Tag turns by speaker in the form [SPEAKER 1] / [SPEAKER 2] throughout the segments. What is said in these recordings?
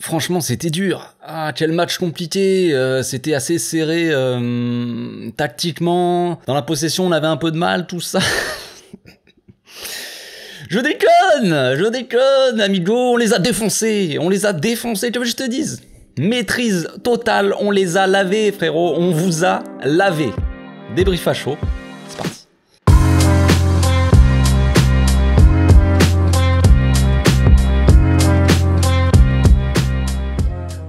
[SPEAKER 1] Franchement, c'était dur. Ah, quel match compliqué. C'était assez serré tactiquement. Dans la possession, on avait un peu de mal, tout ça. Je déconne, amigo. On les a défoncés. Tu veux que je te dise? Maîtrise totale. On les a lavés, frérot. On vous a lavé. Débrief à chaud. C'est parti.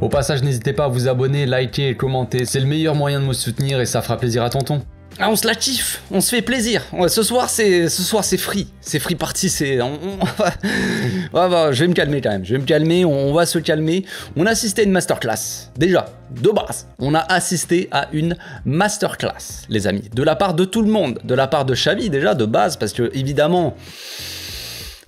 [SPEAKER 1] Au passage, n'hésitez pas à vous abonner, liker et commenter. C'est le meilleur moyen de me soutenir et ça fera plaisir à tonton. Ah, on se la kiffe, on se fait plaisir. Ouais, ce soir c'est free. C'est free party, c'est... je vais me calmer quand même. On va se calmer. On a assisté à une masterclass. Déjà, de base, on a assisté à une masterclass, les amis. De la part de tout le monde. De la part de Xavi, déjà, de base, parce que, évidemment...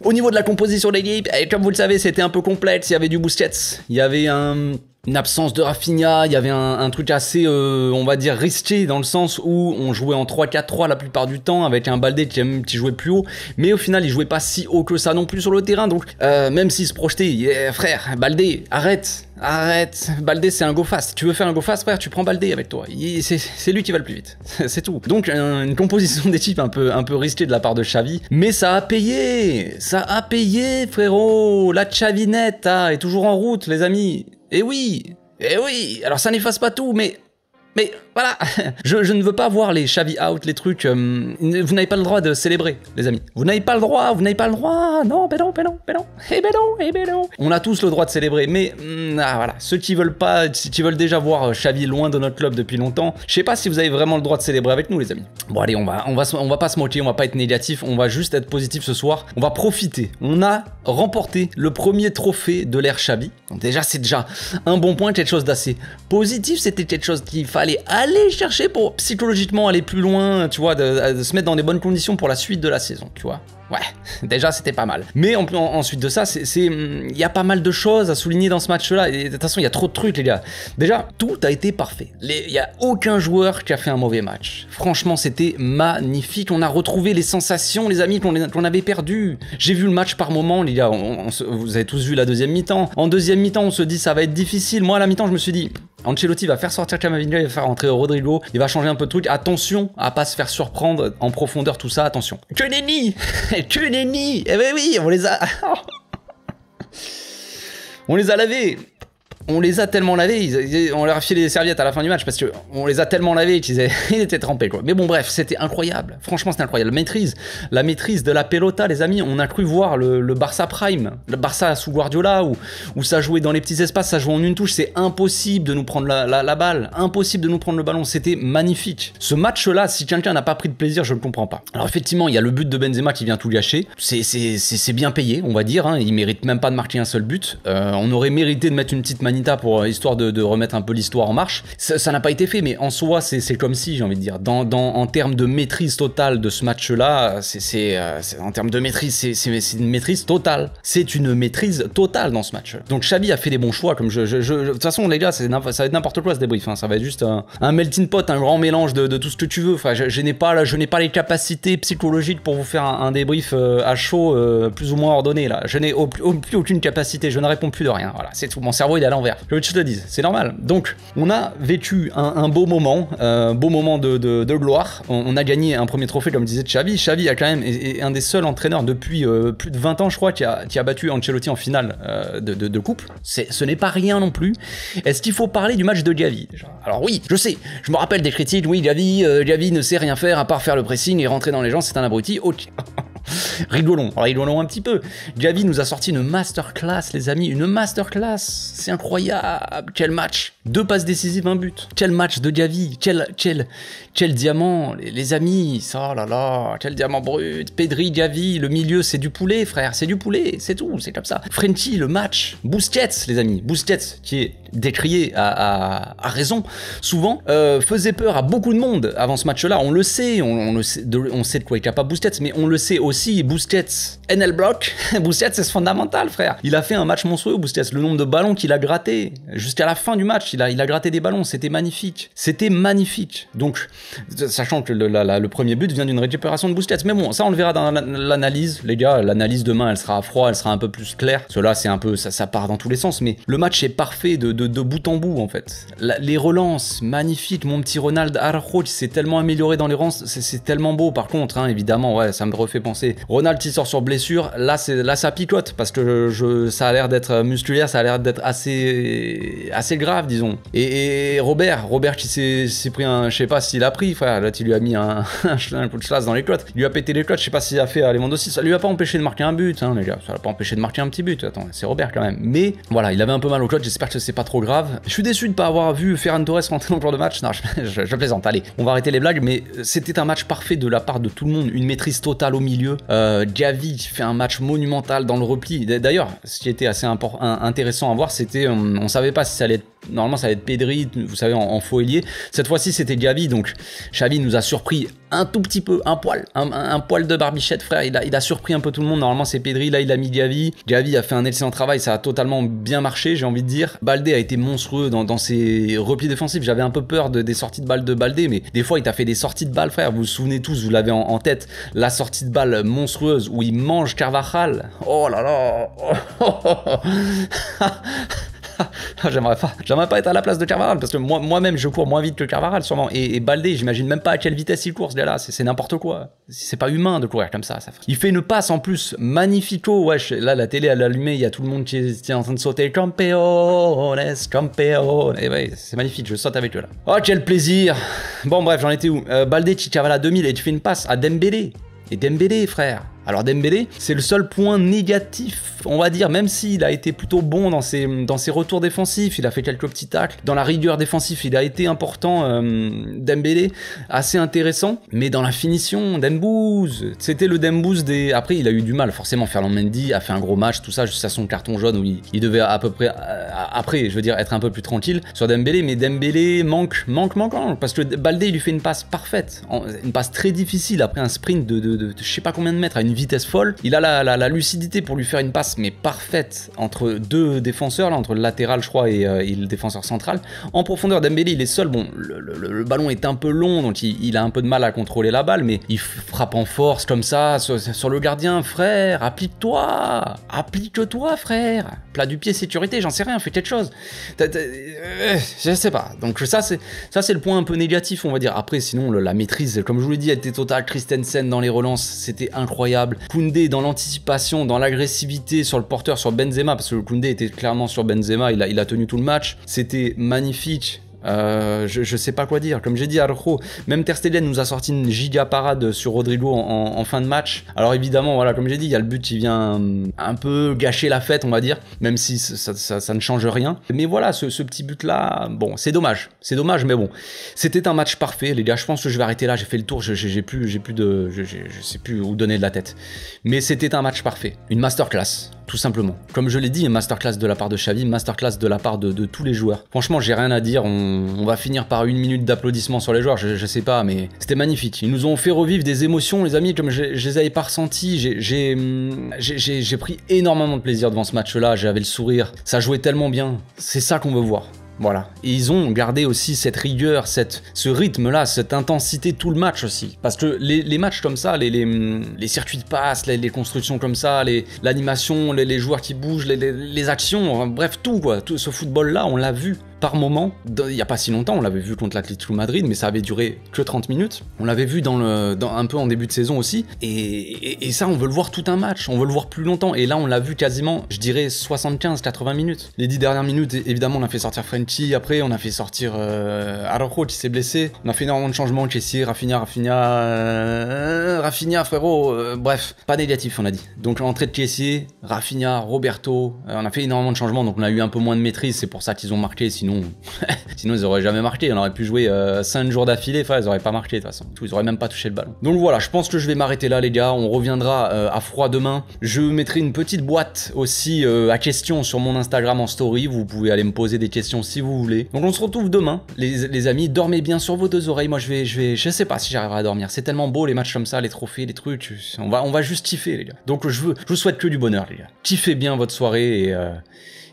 [SPEAKER 1] Au niveau de la composition de l'équipe, comme vous le savez, c'était un peu complexe. Il y avait du Busquets, il y avait une absence de Rafinha, il y avait un truc assez, on va dire, risqué dans le sens où on jouait en 3-4-3 la plupart du temps avec un Baldé qui jouait plus haut, mais au final il jouait pas si haut que ça non plus sur le terrain, donc même s'il se projetait, frère, Baldé, arrête, Baldé c'est un go fast, tu veux faire un go fast, frère, tu prends Baldé avec toi, c'est lui qui va le plus vite, c'est tout. Donc une composition d'équipe un peu risquée de la part de Xavi, mais ça a payé, frérot, la Xavinette est toujours en route, les amis. Eh oui, alors ça n'efface pas tout, mais voilà, je ne veux pas voir les Xavi out, les trucs, vous n'avez pas le droit de célébrer, les amis. Vous n'avez pas le droit, non, ben non. On a tous le droit de célébrer, mais voilà, ceux qui veulent pas, qui veulent déjà voir Xavi loin de notre club depuis longtemps, je sais pas si vous avez vraiment le droit de célébrer avec nous, les amis. Bon allez, on va pas se moquer, on va pas être négatif, on va juste être positif ce soir, on va profiter. On a remporté le premier trophée de l'ère Xavi, donc déjà c'est déjà un bon point, quelque chose d'assez positif, c'était quelque chose qu'il fallait aller chercher pour psychologiquement aller plus loin, tu vois, de se mettre dans des bonnes conditions pour la suite de la saison, tu vois. Ouais, déjà c'était pas mal. Mais ensuite de ça, il y a pas mal de choses à souligner dans ce match-là. Et de toute façon, il y a trop de trucs, les gars. Déjà, tout a été parfait. Il y a aucun joueur qui a fait un mauvais match. Franchement, c'était magnifique. On a retrouvé les sensations, les amis, qu'on avait perdues. J'ai vu le match par moment, les gars. Vous avez tous vu la deuxième mi-temps. En deuxième mi-temps, on se dit ça va être difficile. Moi, à la mi-temps, je me suis dit... Ancelotti va faire sortir Camavinga, il va faire rentrer Rodrigo, il va changer un peu de truc. Attention à pas se faire surprendre en profondeur, tout ça, attention. Que nenni. Eh ben oui, on les a... on les a lavés. On les a tellement lavés, on leur a filé des serviettes à la fin du match parce que on les a tellement lavés qu'ils étaient trempés, quoi. Mais bon, bref, c'était incroyable. Franchement, c'était incroyable. La maîtrise de la pelota, les amis. On a cru voir le Barça Prime, le Barça sous Guardiola, où ça jouait dans les petits espaces, ça jouait en une touche. C'est impossible de nous prendre la balle, impossible de nous prendre le ballon. C'était magnifique. Ce match-là, si quelqu'un n'a pas pris de plaisir, je ne comprends pas. Alors effectivement, il y a le but de Benzema qui vient tout gâcher. C'est bien payé, on va dire. Il mérite même pas de marquer un seul but. On aurait mérité de mettre une petite manita pour histoire de remettre un peu l'histoire en marche. Ça n'a pas été fait, mais en soi, c'est comme si, j'ai envie de dire, en termes de maîtrise totale de ce match-là, en termes de maîtrise, c'est une maîtrise totale. C'est une maîtrise totale dans ce match. Donc Xavi a fait des bons choix, comme de toute façon, les gars, ça va être n'importe quoi ce débrief. Ça va être juste un melting pot, un grand mélange de tout ce que tu veux. Enfin, je n'ai pas les capacités psychologiques pour vous faire un débrief à chaud, plus ou moins ordonné là. Je n'ai plus aucune capacité, je ne réponds plus de rien. Voilà, c'est tout. Mon cerveau il est à l'envers. Je veux que je te le dise, c'est normal. Donc, on a vécu un beau moment, de gloire. On a gagné un premier trophée, comme disait Xavi. Xavi a quand même est un des seuls entraîneurs depuis plus de 20 ans, je crois, qui a battu Ancelotti en finale de coupe. Ce n'est pas rien non plus. Est-ce qu'il faut parler du match de Gavi déjà? Alors oui, je sais, je me rappelle des critiques. Oui, Gavi ne sait rien faire à part faire le pressing et rentrer dans les gens, c'est un abruti. Ok. Rigolons un petit peu. Gavi nous a sorti une masterclass, les amis, une masterclass. C'est incroyable. Quel match. 2 passes décisives, 1 but. Quel match de Gavi. Quel diamant, les amis. Oh là là, quel diamant brut. Pedri, Gavi, le milieu, c'est du poulet, frère. C'est du poulet, c'est tout, c'est comme ça. Frenkie, le match. Busquets, les amis. Busquets, qui est décrié à raison, souvent, faisait peur à beaucoup de monde avant ce match-là. On le sait, on sait de quoi est capable Busquets, mais on le sait aussi aussi, Busquets, NL Block, Busquets c'est fondamental frère. Il a fait un match monstrueux Busquets, le nombre de ballons qu'il a gratté, jusqu'à la fin du match, il a gratté des ballons, c'était magnifique. C'était magnifique. Donc, sachant que le premier but vient d'une récupération de Busquets. Mais bon, ça on le verra dans l'analyse, les gars, l'analyse demain elle sera à froid, elle sera un peu plus claire. Cela c'est un peu, ça part dans tous les sens, mais le match est parfait de bout en bout en fait. Les relances, magnifique, mon petit Ronald Araujo qui s'est tellement amélioré dans les rangs, c'est tellement beau par contre, hein, évidemment, ouais, ça me refait penser. Ronald qui sort sur blessure, là ça picote parce que ça a l'air d'être musculaire, ça a l'air d'être assez grave, disons. Et Robert qui s'est pris un, je sais pas s'il a pris, frère, là tu lui as mis un coup de chlasse dans les clottes, il lui a pété les clottes, je sais pas s'il a fait à Lewandowski, ça lui a pas empêché de marquer un but, hein, les gars, ça l'a pas empêché de marquer un petit but, attends, c'est Robert quand même. Mais voilà, il avait un peu mal aux clottes, j'espère que c'est pas trop grave. Je suis déçu de pas avoir vu Ferran Torres rentrer dans le genre de match, non, je plaisante, allez, on va arrêter les blagues, mais c'était un match parfait de la part de tout le monde, une maîtrise totale au milieu. Gavi fait un match monumental dans le repli. D'ailleurs, ce qui était assez intéressant à voir, c'était, on savait pas si ça allait être, normalement ça allait être Pedri, vous savez, en faux ailier. Cette fois-ci c'était Gavi, donc Xavi nous a surpris un tout petit peu, un poil de barbichette, frère, il a surpris un peu tout le monde. Normalement c'est Pedri, là il a mis Gavi. Gavi a fait un excellent travail, ça a totalement bien marché, j'ai envie de dire. Baldé a été monstrueux dans ses replis défensifs. J'avais un peu peur des sorties de balles de Baldé, mais des fois il t'a fait des sorties de balles, frère. Vous vous souvenez tous, vous l'avez en tête, la sortie de balle monstrueuse où il mange Carvajal. Oh là là. J'aimerais pas être à la place de Carvajal parce que moi-même je cours moins vite que Carvajal sûrement, et Baldé j'imagine même pas à quelle vitesse il court ce gars-là, c'est n'importe quoi, c'est pas humain de courir comme ça. Il fait une passe en plus magnifico, wesh, là la télé elle est allumée, il y a tout le monde qui est en train de sauter, campeones, et ouais, c'est magnifique, je saute avec eux là. Oh quel plaisir. Bon bref, j'en étais où? Baldé qui cavale à 2000 et tu fais une passe à Dembélé, et Dembélé frère. Alors Dembélé, c'est le seul point négatif, on va dire, même s'il a été plutôt bon dans ses retours défensifs, il a fait quelques petits tacles, dans la rigueur défensive, il a été important, Dembélé, assez intéressant, mais dans la finition, Dembouz, c'était le Dembouz des... Après, il a eu du mal, forcément, Ferland Mendy a fait un gros match, tout ça, jusqu'à son carton jaune, où il devait à peu près, après, je veux dire, être un peu plus tranquille sur Dembélé, mais Dembélé manque, parce que Baldé, il lui fait une passe parfaite, une passe très difficile, après un sprint de je sais pas combien de mètres, à une vitesse folle, il a la lucidité pour lui faire une passe mais parfaite entre deux défenseurs, là, entre le latéral je crois et le défenseur central. En profondeur, Dembélé il est seul, bon le ballon est un peu long donc il a un peu de mal à contrôler la balle, mais il frappe en force comme ça sur le gardien. Frère, applique-toi frère, plat du pied, sécurité, j'en sais rien, fais quelque chose. Je sais pas, donc ça c'est le point un peu négatif on va dire. Après sinon la maîtrise comme je vous l'ai dit elle était totale. Christensen dans les relances c'était incroyable. Koundé dans l'anticipation, dans l'agressivité sur le porteur, sur Benzema, parce que Koundé était clairement sur Benzema, il a tenu tout le match, c'était magnifique. Je sais pas quoi dire, comme j'ai dit Araujo, même Ter Stegen nous a sorti une giga parade sur Rodrigo en fin de match. Alors évidemment voilà, comme j'ai dit, il y a le but qui vient un peu gâcher la fête on va dire, même si ça ne change rien, mais voilà ce petit but là, bon c'est dommage mais bon, c'était un match parfait les gars. Je pense que je vais arrêter là, j'ai fait le tour, je sais plus où donner de la tête, mais c'était un match parfait, une masterclass tout simplement. Comme je l'ai dit, une masterclass de la part de Xavi, masterclass de la part de tous les joueurs. Franchement, j'ai rien à dire, on va finir par 1 minute d'applaudissements sur les joueurs, je sais pas, mais c'était magnifique. Ils nous ont fait revivre des émotions, les amis, comme je les avais pas ressenties. J'ai pris énormément de plaisir devant ce match-là, j'avais le sourire, ça jouait tellement bien. C'est ça qu'on veut voir. Voilà. Et ils ont gardé aussi cette rigueur, ce rythme-là, cette intensité tout le match aussi. Parce que les matchs comme ça, les circuits de passe, les constructions comme ça, l'animation, les joueurs qui bougent, les actions, bref, tout quoi. Tout ce football-là, on l'a vu par moment, il n'y a pas si longtemps, on l'avait vu contre l'Atlético Madrid, mais ça avait duré que 30 minutes. On l'avait vu un peu en début de saison aussi, et ça on veut le voir tout un match, on veut le voir plus longtemps, et là on l'a vu quasiment, je dirais 75-80 minutes. Les 10 dernières minutes, évidemment on a fait sortir Frenkie, après on a fait sortir Araujo qui s'est blessé, on a fait énormément de changements, Kessie, Rafinha frérot, bref, pas négatif on a dit. Donc l'entrée de Kessie, Rafinha, Roberto, on a fait énormément de changements, donc on a eu un peu moins de maîtrise, c'est pour ça qu'ils ont marqué, sinon sinon, sinon ils auraient jamais marqué. On aurait pu jouer 5 jours d'affilée, enfin ils auraient pas marqué de toute façon. Ils auraient même pas touché le ballon. Donc voilà, je pense que je vais m'arrêter là les gars. On reviendra à froid demain. Je mettrai une petite boîte aussi à questions sur mon Instagram en story. Vous pouvez aller me poser des questions si vous voulez. Donc on se retrouve demain, les amis. Dormez bien sur vos 2 oreilles. Moi je sais pas si j'arriverai à dormir. C'est tellement beau les matchs comme ça, les trophées, les trucs. On va juste kiffer les gars. Donc je vous souhaite que du bonheur les gars. Kiffez bien votre soirée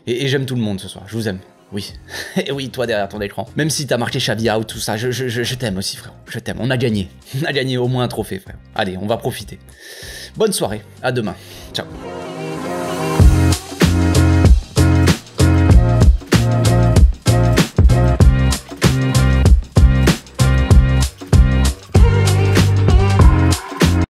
[SPEAKER 1] et j'aime tout le monde ce soir. Je vous aime. Oui. Et oui, toi derrière ton écran. Même si t'as marqué Xavi out, tout ça, je t'aime aussi, frère. Je t'aime. On a gagné. On a gagné au moins un trophée, frère. Allez, on va profiter. Bonne soirée. À demain. Ciao.